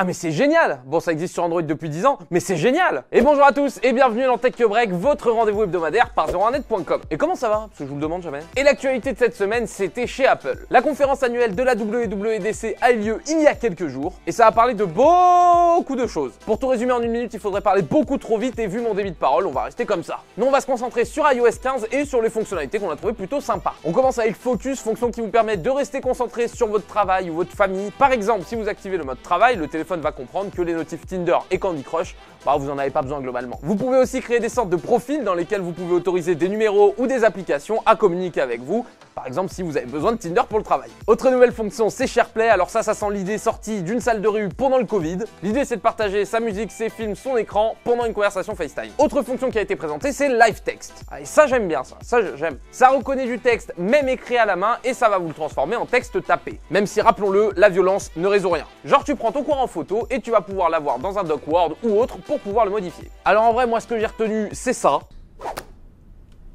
Ah mais c'est génial! Bon, ça existe sur Android depuis 10 ans, mais c'est génial! Et bonjour à tous et bienvenue dans Tech Break, votre rendez-vous hebdomadaire par 01net.com. Et comment ça va? Parce que je vous le demande jamais. Et l'actualité de cette semaine, c'était chez Apple. La conférence annuelle de la WWDC a eu lieu il y a quelques jours et ça a parlé de beaucoup de choses. Pour tout résumer en une minute, il faudrait parler beaucoup trop vite et vu mon débit de parole, on va rester comme ça. Nous, on va se concentrer sur iOS 15 et sur les fonctionnalités qu'on a trouvées plutôt sympas. On commence avec Focus, fonction qui vous permet de rester concentré sur votre travail ou votre famille. Par exemple, si vous activez le mode travail, le téléphone va comprendre que les notifs Tinder et Candy Crush, vous n'en avez pas besoin globalement. Vous pouvez aussi créer des sortes de profils dans lesquels vous pouvez autoriser des numéros ou des applications à communiquer avec vous. Par exemple, si vous avez besoin de Tinder pour le travail. Autre nouvelle fonction, c'est SharePlay. Alors ça sent l'idée sortie d'une salle de rue pendant le Covid. L'idée, c'est de partager sa musique, ses films, son écran pendant une conversation FaceTime. Autre fonction qui a été présentée, c'est Live Text. Et ça, j'aime bien ça. Ça, j'aime. Ça reconnaît du texte, même écrit à la main, et ça va vous le transformer en texte tapé. Même si, rappelons-le, la violence ne résout rien. Genre, tu prends ton cours en photo et tu vas pouvoir l'avoir dans un doc Word ou autre pour pouvoir le modifier. Alors en vrai, moi, ce que j'ai retenu, c'est ça.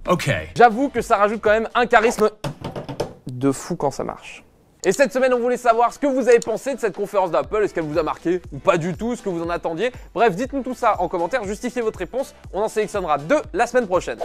Ok. J'avoue que ça rajoute quand même un charisme de fou quand ça marche. Et cette semaine, on voulait savoir ce que vous avez pensé de cette conférence d'Apple. Est-ce qu'elle vous a marqué ou pas du tout? Ce que vous en attendiez? Bref, dites-nous tout ça en commentaire, justifiez votre réponse. On en sélectionnera 2 la semaine prochaine.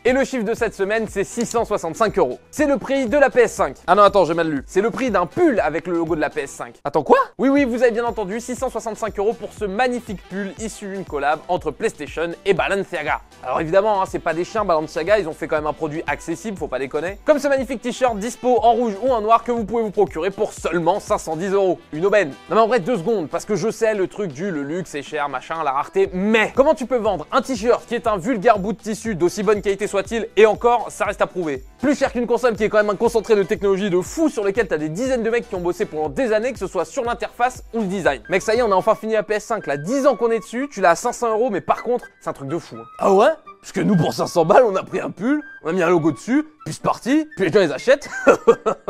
Et le chiffre de cette semaine, c'est 665 €. C'est le prix de la PS5. Ah non, attends, j'ai mal lu. C'est le prix d'un pull avec le logo de la PS5. Attends, quoi? Oui, vous avez bien entendu, 665 € pour ce magnifique pull issu d'une collab entre PlayStation et Balenciaga. Alors évidemment, c'est pas des chiens Balenciaga, ils ont fait quand même un produit accessible, faut pas déconner. Comme ce magnifique t-shirt dispo en rouge ou en noir que vous pouvez vous procurer pour seulement 510 €. Une aubaine. Non mais en vrai, 2 secondes, parce que je sais le truc le luxe, c'est cher, machin, la rareté, mais comment tu peux vendre un t-shirt qui est un vulgaire bout de tissu d'aussi bonne qualité soit-il, et encore, ça reste à prouver. Plus cher qu'une console qui est quand même un concentré de technologie de fou sur lequel t'as des dizaines de mecs qui ont bossé pendant des années, que ce soit sur l'interface ou le design. Mec, ça y est, on a enfin fini la PS5, là, 10 ans qu'on est dessus, tu l'as à 500 €, mais par contre, c'est un truc de fou. Hein. Ah ouais? Parce que nous, pour 500 balles, on a pris un pull, on a mis un logo dessus, puis c'est parti, puis les gens les achètent.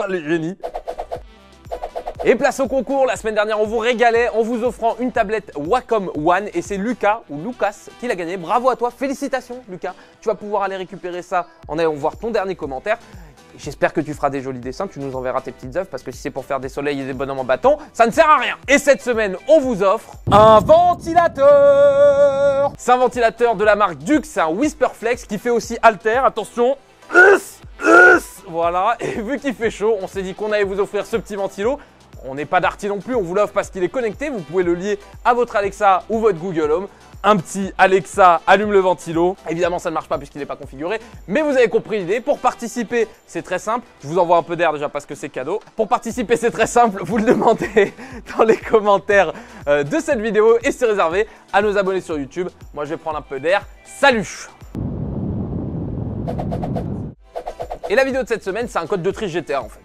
Les génies. Et place au concours, la semaine dernière on vous régalait en vous offrant une tablette Wacom One et c'est Lucas ou Lucas qui l'a gagné. Bravo à toi, félicitations Lucas. Tu vas pouvoir aller récupérer ça en allant voir ton dernier commentaire. J'espère que tu feras des jolis dessins, tu nous enverras tes petites œuvres parce que si c'est pour faire des soleils et des bonhommes en bâton, ça ne sert à rien. Et cette semaine, on vous offre un ventilateur. C'est un ventilateur de la marque Dux, c'est un Whisperflex qui fait aussi halter, attention. Voilà, et vu qu'il fait chaud, on s'est dit qu'on allait vous offrir ce petit ventilo. On n'est pas d'arty non plus, on vous l'offre parce qu'il est connecté, vous pouvez le lier à votre Alexa ou votre Google Home. Un petit Alexa allume le ventilo. Évidemment, ça ne marche pas puisqu'il n'est pas configuré, mais vous avez compris l'idée. Pour participer, c'est très simple. Je vous envoie un peu d'air déjà parce que c'est cadeau. Pour participer, c'est très simple. Vous le demandez dans les commentaires de cette vidéo et c'est réservé à nos abonnés sur YouTube. Moi, je vais prendre un peu d'air. Salut! Et la vidéo de cette semaine, c'est un code de triche GTA en fait.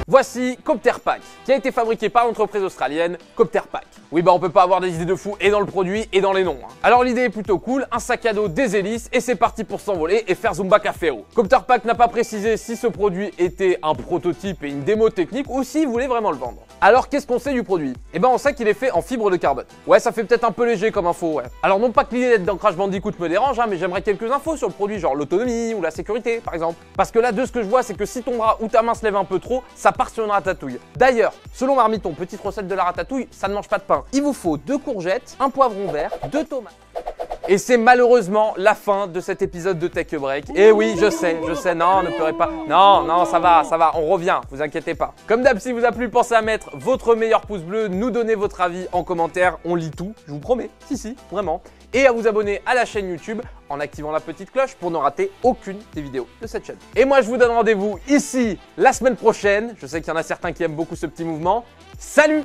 Voici CopterPack, qui a été fabriqué par l'entreprise australienne CopterPack. Oui, on peut pas avoir des idées de fou et dans le produit et dans les noms. Alors l'idée est plutôt cool, un sac à dos, des hélices et c'est parti pour s'envoler et faire Zumba Caféo. CopterPack n'a pas précisé si ce produit était un prototype et une démo technique ou s'il voulait vraiment le vendre. Alors qu'est-ce qu'on sait du produit? On sait qu'il est fait en fibre de carbone. Ouais, ça fait peut-être un peu léger comme info, ouais. Alors non pas que l'idée d'être dans Crash Bandicoot me dérange, mais j'aimerais quelques infos sur le produit, genre l'autonomie ou la sécurité par exemple. Parce que là, de ce que je vois, c'est que si ton bras ou ta main se lève un peu trop, ça part sur une ratatouille. D'ailleurs, selon Marmiton, petite recette de la ratatouille, ça ne mange pas de pain. Il vous faut 2 courgettes, un poivron vert, 2 tomates. Et c'est malheureusement la fin de cet épisode de Tech Break. Et oui, je sais, non, ne pleurez pas. Non, ça va, on revient, vous inquiétez pas. Comme d'hab, si vous a plu, pensez à mettre votre meilleur pouce bleu, nous donner votre avis en commentaire, on lit tout, je vous promets, si, vraiment. Et à vous abonner à la chaîne YouTube en activant la petite cloche pour ne rater aucune des vidéos de cette chaîne. Et moi, je vous donne rendez-vous ici la semaine prochaine. Je sais qu'il y en a certains qui aiment beaucoup ce petit mouvement. Salut!